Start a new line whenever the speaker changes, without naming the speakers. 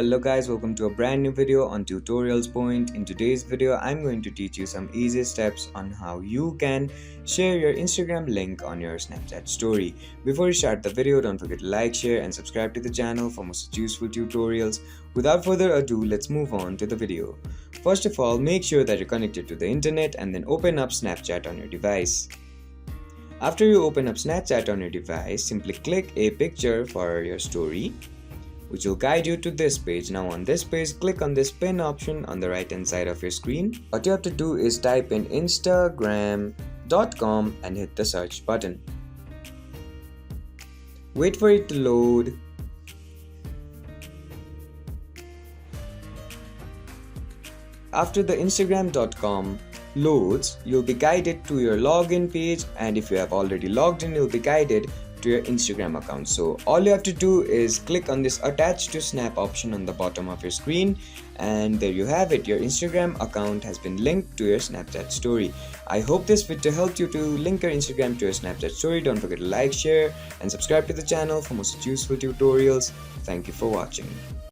Hello guys, welcome to a brand new video on Tutorials Point. In today's video, I'm going to teach you some easy steps on how you can share your Instagram link on your Snapchat story. Before you start the video, don't forget to like, share and subscribe to the channel for more such useful tutorials. Without further ado, let's move on to the video. First of all, make sure that you're connected to the internet and then open up Snapchat on your device. After you open up Snapchat on your device, simply click a picture for your story, which will guide you to this page. Now on this page, click on this pin option on the right hand side of your screen. What you have to do is type in instagram.com and hit the search button. Wait for it to load. After the instagram.com loads, you'll be guided to your login page, and if you have already logged in, you'll be guided to your Instagram account. So all you have to do is click on this attach to snap option on the bottom of your screen, and there you have it. Your Instagram account has been linked to your Snapchat story. I hope this video helped you to link your Instagram to your Snapchat story. Don't forget to like, share and subscribe to the channel for more such useful tutorials. Thank you for watching.